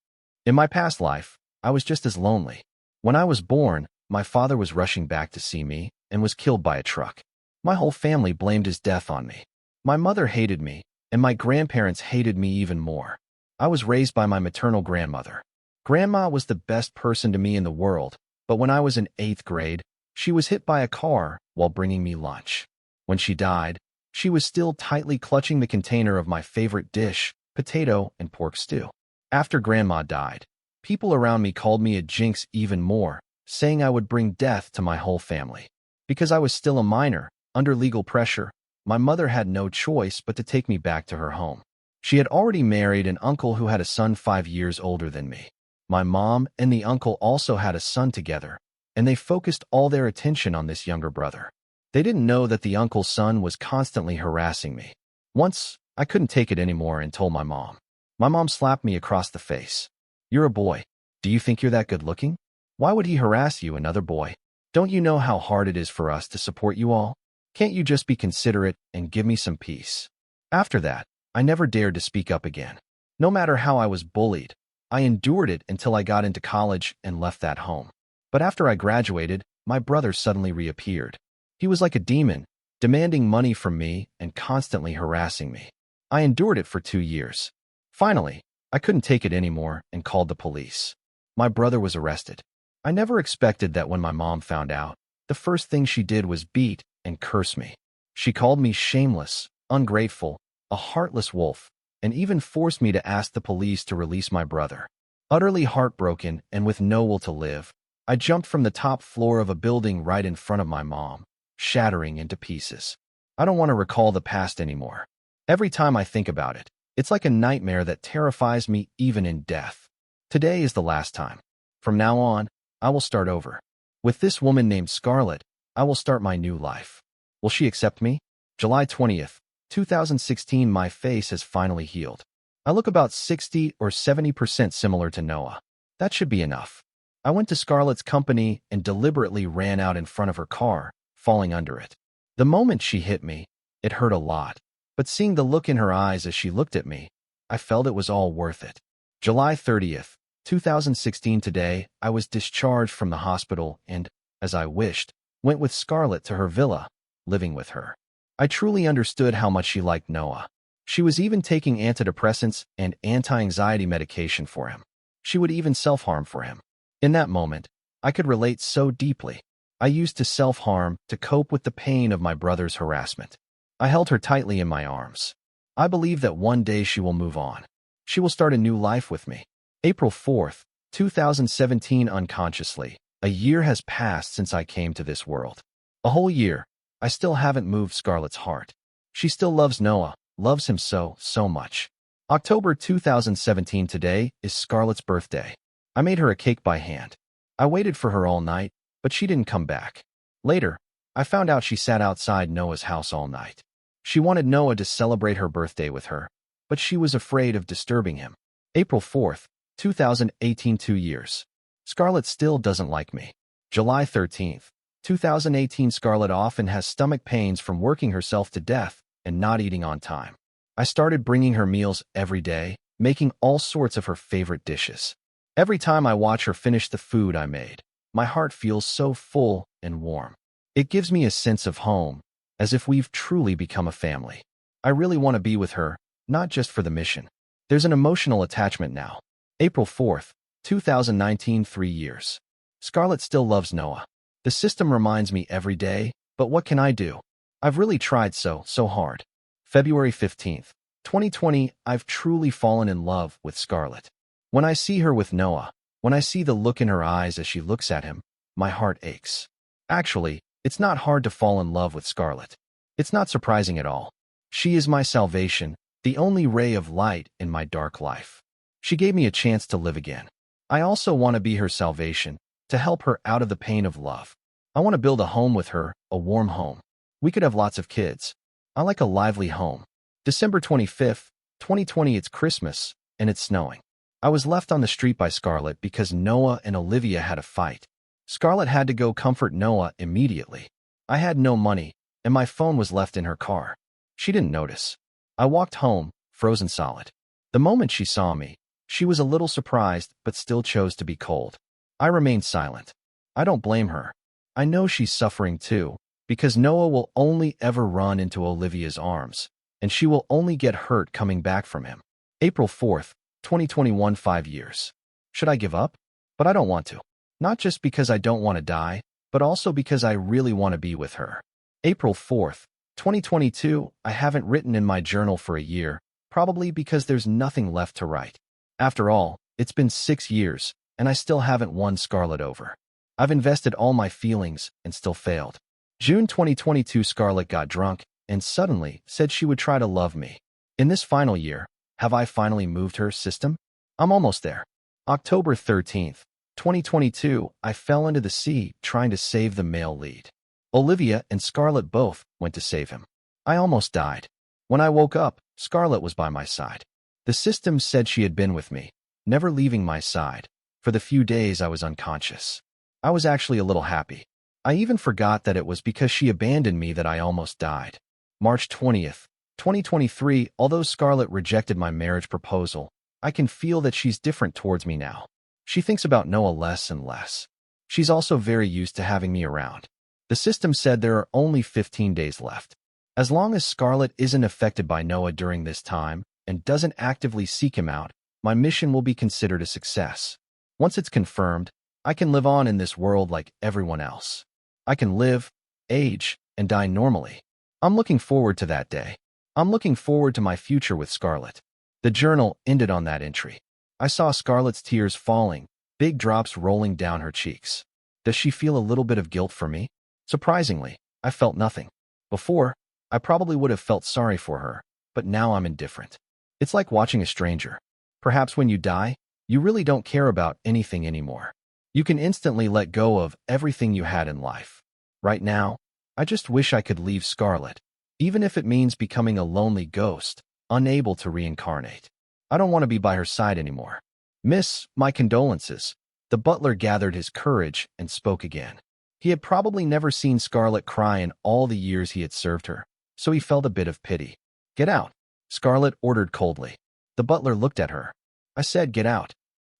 In my past life, I was just as lonely. When I was born, my father was rushing back to see me and was killed by a truck. My whole family blamed his death on me. My mother hated me, and my grandparents hated me even more. I was raised by my maternal grandmother. Grandma was the best person to me in the world, but when I was in 8th grade, she was hit by a car while bringing me lunch. When she died, she was still tightly clutching the container of my favorite dish, potato and pork stew. After Grandma died, people around me called me a jinx even more, saying I would bring death to my whole family. Because I was still a minor, under legal pressure, my mother had no choice but to take me back to her home. She had already married an uncle who had a son 5 years older than me. My mom and the uncle also had a son together, and they focused all their attention on this younger brother. They didn't know that the uncle's son was constantly harassing me. Once, I couldn't take it anymore and told my mom. My mom slapped me across the face. You're a boy. Do you think you're that good looking? Why would he harass you, another boy? Don't you know how hard it is for us to support you all? Can't you just be considerate and give me some peace? After that, I never dared to speak up again. No matter how I was bullied, I endured it until I got into college and left that home. But after I graduated, my brother suddenly reappeared. He was like a demon, demanding money from me and constantly harassing me. I endured it for 2 years. Finally, I couldn't take it anymore and called the police. My brother was arrested. I never expected that when my mom found out, the first thing she did was beat and curse me. She called me shameless, ungrateful, a heartless wolf, and even forced me to ask the police to release my brother. Utterly heartbroken and with no will to live, I jumped from the top floor of a building right in front of my mom, shattering into pieces. I don't want to recall the past anymore. Every time I think about it, it's like a nightmare that terrifies me even in death. Today is the last time. From now on, I will start over. With this woman named Scarlett, I will start my new life. Will she accept me? July 20th, 2016. My face has finally healed. I look about 60 or 70% similar to Noah. That should be enough. I went to Scarlett's company and deliberately ran out in front of her car, falling under it. The moment she hit me, it hurt a lot. But seeing the look in her eyes as she looked at me, I felt it was all worth it. July 30th, 2016. Today, I was discharged from the hospital and, as I wished, went with Scarlett to her villa, living with her. I truly understood how much she liked Noah. She was even taking antidepressants and anti-anxiety medication for him. She would even self-harm for him. In that moment, I could relate so deeply. I used to self-harm to cope with the pain of my brother's harassment. I held her tightly in my arms. I believe that one day she will move on. She will start a new life with me. April 4th, 2017. Unconsciously, a year has passed since I came to this world. A whole year. I still haven't moved Scarlett's heart. She still loves Noah, loves him so much. October 2017. Today is Scarlett's birthday. I made her a cake by hand. I waited for her all night, but she didn't come back. Later, I found out she sat outside Noah's house all night. She wanted Noah to celebrate her birthday with her, but she was afraid of disturbing him. April 4th, 2018. 2 years. Scarlett still doesn't like me. July 13th, 2018. Scarlett often has stomach pains from working herself to death and not eating on time. I started bringing her meals every day, making all sorts of her favorite dishes. Every time I watch her finish the food I made, my heart feels so full and warm. It gives me a sense of home, as if we've truly become a family. I really want to be with her, not just for the mission. There's an emotional attachment now. April 4th, 2019. 3 years. Scarlett still loves Noah. The system reminds me every day, but what can I do? I've really tried so hard. February 15th, 2020. I've truly fallen in love with Scarlett. When I see her with Noah, when I see the look in her eyes as she looks at him, my heart aches. Actually, it's not hard to fall in love with Scarlett. It's not surprising at all. She is my salvation, the only ray of light in my dark life. She gave me a chance to live again. I also want to be her salvation, to help her out of the pain of love. I want to build a home with her, a warm home. We could have lots of kids. I like a lively home. December 25th, 2020. It's Christmas, and it's snowing. I was left on the street by Scarlett because Noah and Olivia had a fight. Scarlett had to go comfort Noah immediately. I had no money, and my phone was left in her car. She didn't notice. I walked home, frozen solid. The moment she saw me, she was a little surprised but still chose to be cold. I remained silent. I don't blame her. I know she's suffering too, because Noah will only ever run into Olivia's arms, and she will only get hurt coming back from him. April 4th, 2021. 5 years. Should I give up? But I don't want to. Not just because I don't want to die, but also because I really want to be with her. April 4th, 2022. I haven't written in my journal for a year, probably because there's nothing left to write. After all, it's been 6 years, and I still haven't won Scarlett over. I've invested all my feelings and still failed. June 2022. Scarlett got drunk and suddenly said she would try to love me. In this final year, have I finally moved her system? I'm almost there. October 13th, 2022. I fell into the sea trying to save the male lead. Olivia and Scarlett both went to save him. I almost died. When I woke up, Scarlett was by my side. The system said she had been with me, never leaving my side, for the few days I was unconscious. I was actually a little happy. I even forgot that it was because she abandoned me that I almost died. March 20th, 2023. Although Scarlett rejected my marriage proposal, I can feel that she's different towards me now. She thinks about Noah less and less. She's also very used to having me around. The system said there are only 15 days left. As long as Scarlett isn't affected by Noah during this time and doesn't actively seek him out, my mission will be considered a success. Once it's confirmed, I can live on in this world like everyone else. I can live, age, and die normally. I'm looking forward to that day. I'm looking forward to my future with Scarlett. The journal ended on that entry. I saw Scarlett's tears falling, big drops rolling down her cheeks. Does she feel a little bit of guilt for me? Surprisingly, I felt nothing. Before, I probably would have felt sorry for her, but now I'm indifferent. It's like watching a stranger. Perhaps when you die, you really don't care about anything anymore. You can instantly let go of everything you had in life. Right now, I just wish I could leave Scarlet, even if it means becoming a lonely ghost, unable to reincarnate. I don't want to be by her side anymore. Miss, my condolences. The butler gathered his courage and spoke again. He had probably never seen Scarlet cry in all the years he had served her, so he felt a bit of pity. Get out, Scarlet ordered coldly. The butler looked at her. I said get out.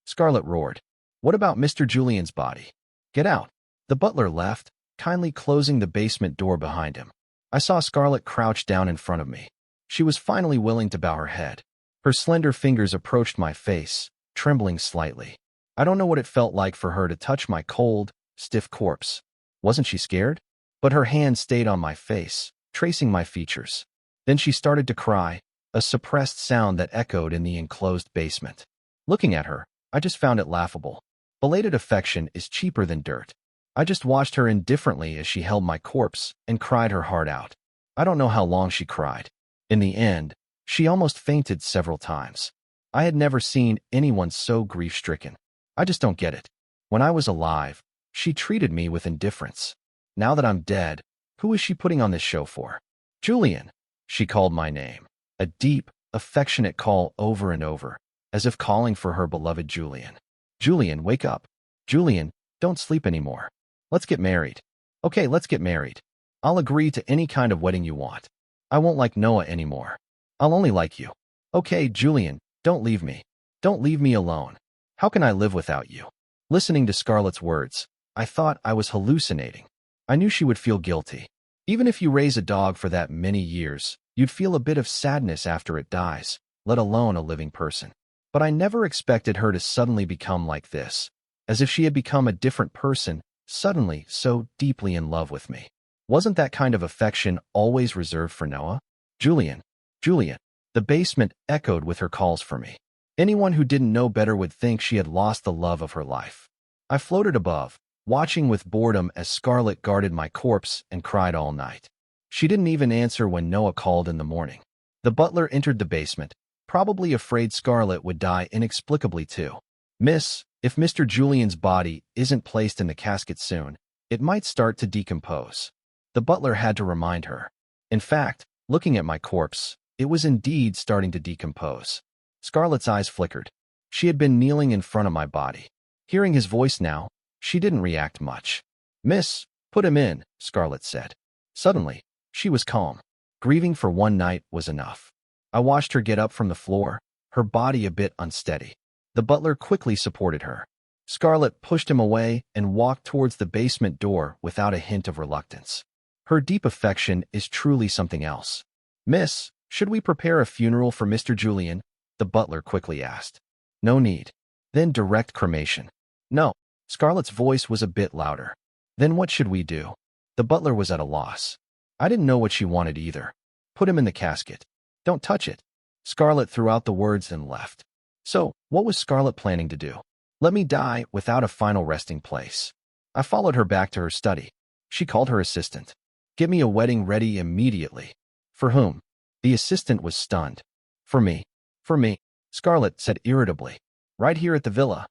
Scarlet roared. What about Mr. Julian's body? Get out. The butler left, kindly closing the basement door behind him. I saw Scarlet crouch down in front of me. She was finally willing to bow her head. Her slender fingers approached my face, trembling slightly. I don't know what it felt like for her to touch my cold, stiff corpse. Wasn't she scared? But her hand stayed on my face, tracing my features. Then she started to cry, a suppressed sound that echoed in the enclosed basement. Looking at her, I just found it laughable. Belated affection is cheaper than dirt. I just watched her indifferently as she held my corpse and cried her heart out. I don't know how long she cried. In the end, she almost fainted several times. I had never seen anyone so grief-stricken. I just don't get it. When I was alive, she treated me with indifference. Now that I'm dead, who is she putting on this show for? Julian. She called my name. A deep, affectionate call over and over, as if calling for her beloved Julian. Julian, wake up. Julian, don't sleep anymore. Let's get married. Okay, let's get married. I'll agree to any kind of wedding you want. I won't like Noah anymore. I'll only like you. Okay, Julian, don't leave me. Don't leave me alone. How can I live without you? Listening to Scarlet's words, I thought I was hallucinating. I knew she would feel guilty. Even if you raise a dog for that many years, you'd feel a bit of sadness after it dies, let alone a living person. But I never expected her to suddenly become like this, as if she had become a different person, suddenly so deeply in love with me. Wasn't that kind of affection always reserved for Noah? Julian, Julian. The basement echoed with her calls for me. Anyone who didn't know better would think she had lost the love of her life. I floated above, watching with boredom as Scarlet guarded my corpse and cried all night. She didn't even answer when Noah called in the morning. The butler entered the basement, probably afraid Scarlet would die inexplicably too. Miss, if Mr. Julian's body isn't placed in the casket soon, it might start to decompose. The butler had to remind her. In fact, looking at my corpse, it was indeed starting to decompose. Scarlet's eyes flickered. She had been kneeling in front of my body. Hearing his voice now, she didn't react much. Miss, put him in, Scarlet said. Suddenly, she was calm. Grieving for one night was enough. I watched her get up from the floor, her body a bit unsteady. The butler quickly supported her. Scarlet pushed him away and walked towards the basement door without a hint of reluctance. Her deep affection is truly something else. Miss, should we prepare a funeral for Mr. Julian? The butler quickly asked. No need. Then direct cremation. No. Scarlet's voice was a bit louder. Then what should we do? The butler was at a loss. I didn't know what she wanted either. Put him in the casket. Don't touch it. Scarlet threw out the words and left. So, what was Scarlet planning to do? Let me die without a final resting place. I followed her back to her study. She called her assistant. Get me a wedding ready immediately. For whom? The assistant was stunned. For me. For me, Scarlet said irritably. Right here at the villa.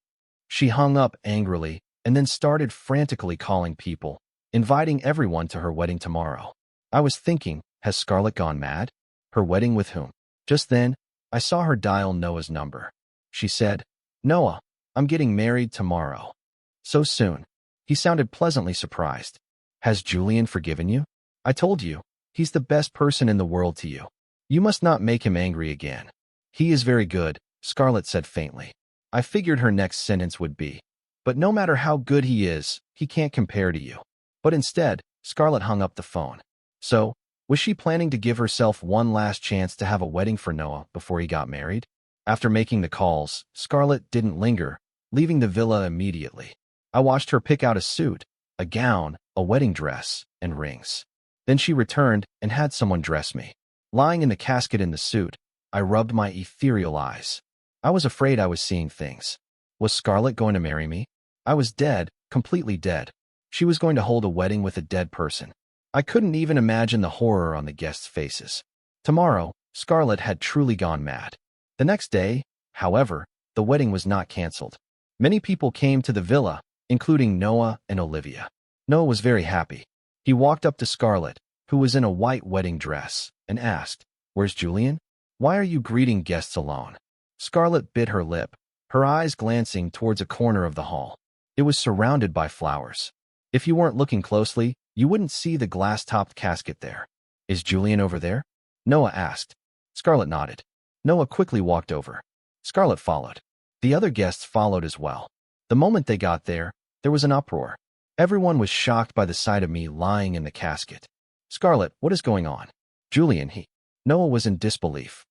She hung up angrily and then started frantically calling people, inviting everyone to her wedding tomorrow. I was thinking, has Scarlet gone mad? Her wedding with whom? Just then, I saw her dial Noah's number. She said, Noah, I'm getting married tomorrow. So soon. He sounded pleasantly surprised. Has Julian forgiven you? I told you, he's the best person in the world to you. You must not make him angry again. He is very good, Scarlet said faintly. I figured her next sentence would be, but no matter how good he is, he can't compare to you. But instead, Scarlet hung up the phone. So, was she planning to give herself one last chance to have a wedding for Noah before he got married? After making the calls, Scarlet didn't linger, leaving the villa immediately. I watched her pick out a suit, a gown, a wedding dress, and rings. Then she returned and had someone dress me. Lying in the casket in the suit, I rubbed my ethereal eyes. I was afraid I was seeing things. Was Scarlet going to marry me? I was dead, completely dead. She was going to hold a wedding with a dead person. I couldn't even imagine the horror on the guests' faces. Tomorrow, Scarlet had truly gone mad. The next day, however, the wedding was not canceled. Many people came to the villa, including Noah and Olivia. Noah was very happy. He walked up to Scarlett, who was in a white wedding dress, and asked, "Where's Julian? Why are you greeting guests alone?" Scarlett bit her lip, her eyes glancing towards a corner of the hall. It was surrounded by flowers. If you weren't looking closely, you wouldn't see the glass-topped casket there. "Is Julian over there?" Noah asked. Scarlett nodded. Noah quickly walked over. Scarlett followed. The other guests followed as well. The moment they got there was an uproar. Everyone was shocked by the sight of me lying in the casket. "Scarlett, what is going on?" "Julian, Noah was in disbelief.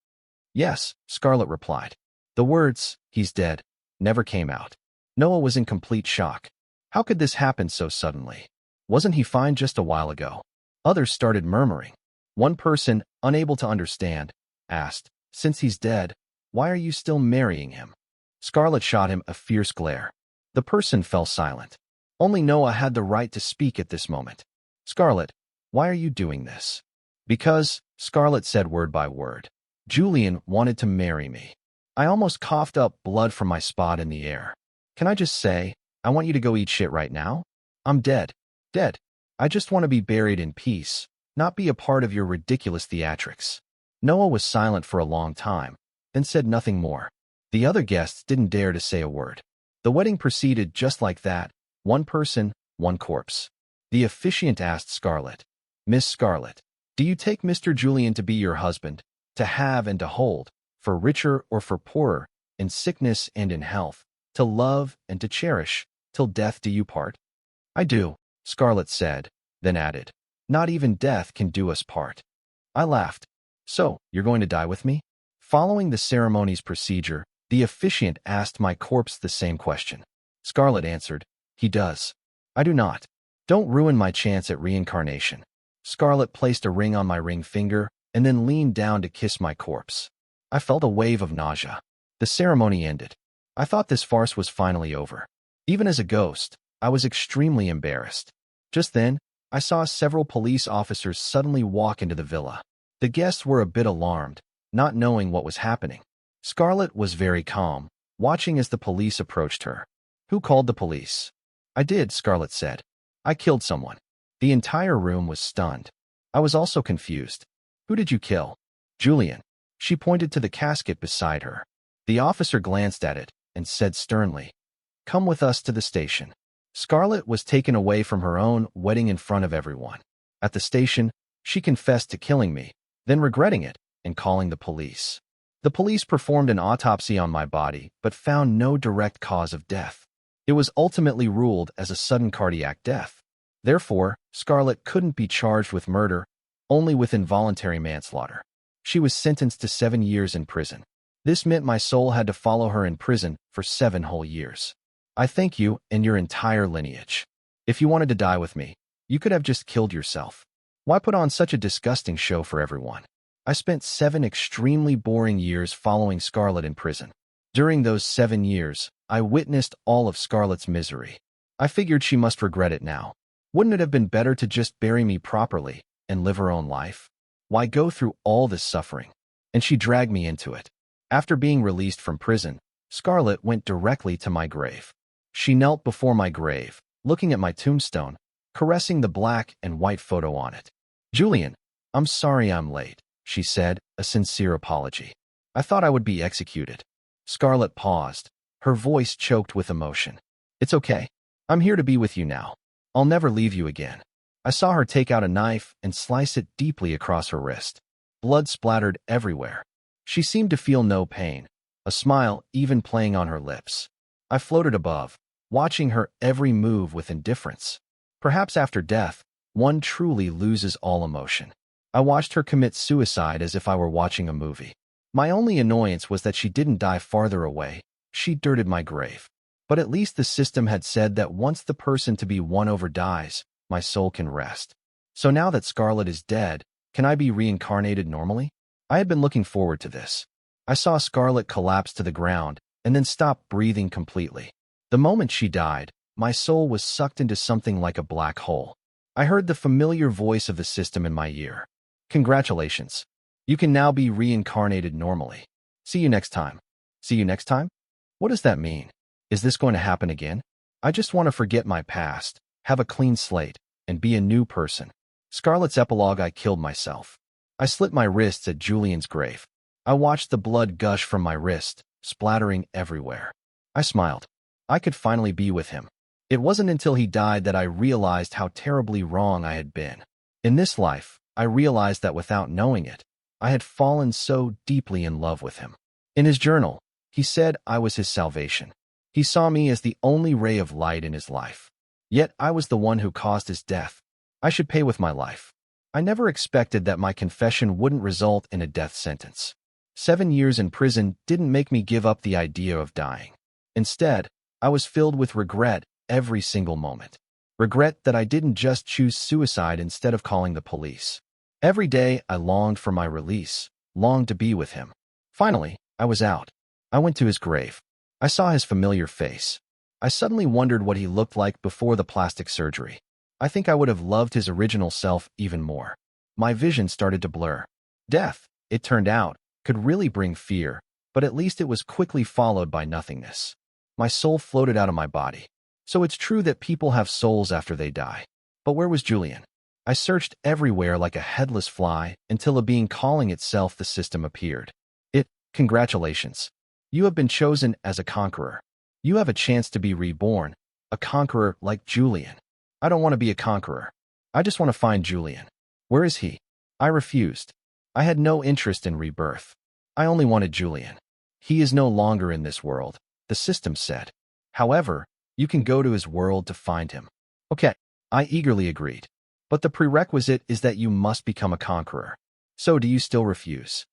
"Yes," Scarlett replied. The words, "he's dead," never came out. Noah was in complete shock. How could this happen so suddenly? Wasn't he fine just a while ago? Others started murmuring. One person, unable to understand, asked, "Since he's dead, why are you still marrying him?" Scarlett shot him a fierce glare. The person fell silent. Only Noah had the right to speak at this moment. "Scarlett, why are you doing this?" "Because," Scarlett said word by word, "Julian wanted to marry me." I almost coughed up blood from my spot in the air. "Can I just say, I want you to go eat shit right now? I'm dead. Dead. I just want to be buried in peace, not be a part of your ridiculous theatrics." Noah was silent for a long time, then said nothing more. The other guests didn't dare to say a word. The wedding proceeded just like that, one person, one corpse. The officiant asked Scarlett, "Miss Scarlett, do you take Mr. Julian to be your husband, to have and to hold, for richer or for poorer, in sickness and in health, to love and to cherish, till death do you part?" "I do," Scarlett said, then added, "Not even death can do us part." I laughed. "So, you're going to die with me?" Following the ceremony's procedure, the officiant asked my corpse the same question. Scarlett answered, "He does. I do not. Don't ruin my chance at reincarnation." Scarlett placed a ring on my ring finger and then leaned down to kiss my corpse. I felt a wave of nausea. The ceremony ended. I thought this farce was finally over. Even as a ghost, I was extremely embarrassed. Just then, I saw several police officers suddenly walk into the villa. The guests were a bit alarmed, not knowing what was happening. Scarlett was very calm, watching as the police approached her. "Who called the police?" "I did," Scarlett said. "I killed someone." The entire room was stunned. I was also confused. "Who did you kill?" "Julian." She pointed to the casket beside her. The officer glanced at it and said sternly, "Come with us to the station." Scarlett was taken away from her own wedding in front of everyone. At the station, she confessed to killing me, then regretting it and calling the police. The police performed an autopsy on my body but found no direct cause of death. It was ultimately ruled as a sudden cardiac death. Therefore, Scarlett couldn't be charged with murder, only with involuntary manslaughter. She was sentenced to 7 years in prison. This meant my soul had to follow her in prison for 7 whole years. I thank you and your entire lineage. If you wanted to die with me, you could have just killed yourself. Why put on such a disgusting show for everyone? I spent 7 extremely boring years following Scarlett in prison. During those 7 years, I witnessed all of Scarlett's misery. I figured she must regret it now. Wouldn't it have been better to just bury me properly and live her own life? Why go through all this suffering? And she dragged me into it. After being released from prison, Scarlett went directly to my grave. She knelt before my grave, looking at my tombstone, caressing the black and white photo on it. "Julian, I'm sorry I'm late," she said, a sincere apology. "I thought I would be executed." Scarlett paused, her voice choked with emotion. "It's okay. I'm here to be with you now. I'll never leave you again." I saw her take out a knife and slice it deeply across her wrist. Blood splattered everywhere. She seemed to feel no pain, a smile even playing on her lips. I floated above, watching her every move with indifference. Perhaps after death, one truly loses all emotion. I watched her commit suicide as if I were watching a movie. My only annoyance was that she didn't die farther away. She dirted my grave. But at least the system had said that once the person to be won over dies, my soul can rest. So now that Scarlett is dead, can I be reincarnated normally? I had been looking forward to this. I saw Scarlett collapse to the ground and then stop breathing completely. The moment she died, my soul was sucked into something like a black hole. I heard the familiar voice of the system in my ear. "Congratulations. You can now be reincarnated normally. See you next time." See you next time? What does that mean? Is this going to happen again? I just want to forget my past, have a clean slate, and be a new person. Scarlett's epilogue: I killed myself. I slit my wrists at Julian's grave. I watched the blood gush from my wrist, splattering everywhere. I smiled. I could finally be with him. It wasn't until he died that I realized how terribly wrong I had been. In this life, I realized that without knowing it, I had fallen so deeply in love with him. In his journal, he said I was his salvation. He saw me as the only ray of light in his life. Yet I was the one who caused his death. I should pay with my life. I never expected that my confession wouldn't result in a death sentence. 7 years in prison didn't make me give up the idea of dying. Instead, I was filled with regret every single moment. Regret that I didn't just choose suicide instead of calling the police. Every day, I longed for my release, longed to be with him. Finally, I was out. I went to his grave. I saw his familiar face. I suddenly wondered what he looked like before the plastic surgery. I think I would have loved his original self even more. My vision started to blur. Death, it turned out, could really bring fear, but at least it was quickly followed by nothingness. My soul floated out of my body. So it's true that people have souls after they die. But where was Julian? I searched everywhere like a headless fly until a being calling itself the system appeared. Congratulations. You have been chosen as a conqueror. You have a chance to be reborn, a conqueror like Julian. I don't want to be a conqueror. I just want to find Julian. Where is he? I refused. I had no interest in rebirth. I only wanted Julian. He is no longer in this world, the system said. However, you can go to his world to find him. Okay, I eagerly agreed. But the prerequisite is that you must become a conqueror. So do you still refuse?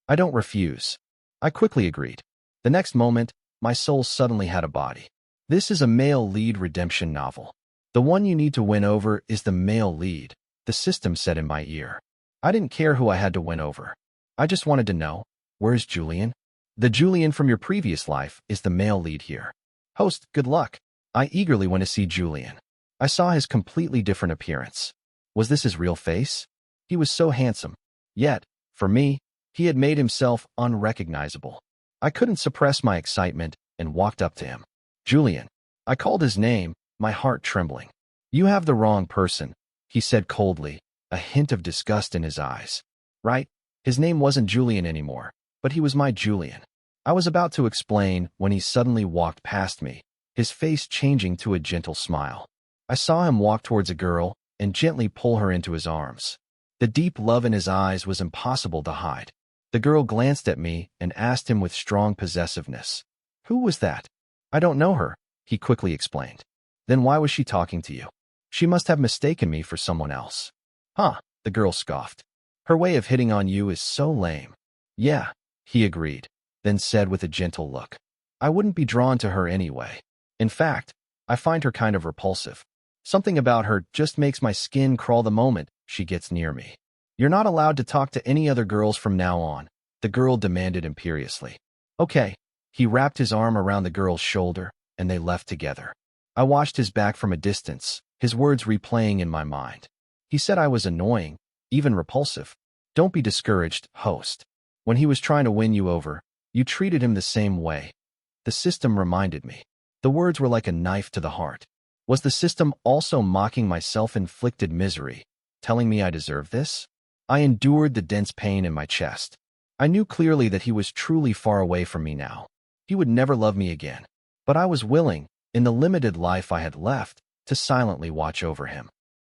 I don't refuse. I quickly agreed. The next moment, my soul suddenly had a body. This is a male lead redemption novel. The one you need to win over is the male lead, the system said in my ear. I didn't care who I had to win over. I just wanted to know, where's Julian? The Julian from your previous life is the male lead here. Host, good luck. I eagerly went to see Julian. I saw his completely different appearance. Was this his real face? He was so handsome. Yet, for me, he had made himself unrecognizable. I couldn't suppress my excitement and walked up to him. Julian. I called his name, my heart trembling. You have the wrong person, he said coldly, a hint of disgust in his eyes. Right? His name wasn't Julian anymore, but he was my Julian. I was about to explain when he suddenly walked past me, his face changing to a gentle smile. I saw him walk towards a girl and gently pull her into his arms. The deep love in his eyes was impossible to hide. The girl glanced at me and asked him with strong possessiveness. Who was that? I don't know her, he quickly explained. Then why was she talking to you? She must have mistaken me for someone else. Huh, the girl scoffed. Her way of hitting on you is so lame. Yeah, he agreed, then said with a gentle look. I wouldn't be drawn to her anyway. In fact, I find her kind of repulsive. Something about her just makes my skin crawl the moment she gets near me. You're not allowed to talk to any other girls from now on, the girl demanded imperiously. Okay. He wrapped his arm around the girl's shoulder, and they left together. I watched his back from a distance, his words replaying in my mind. He said I was annoying, even repulsive. Don't be discouraged, host. When he was trying to win you over, you treated him the same way. The system reminded me. The words were like a knife to the heart. Was the system also mocking my self-inflicted misery, telling me I deserved this? I endured the dense pain in my chest. I knew clearly that he was truly far away from me now. He would never love me again. But I was willing, in the limited life I had left, to silently watch over him.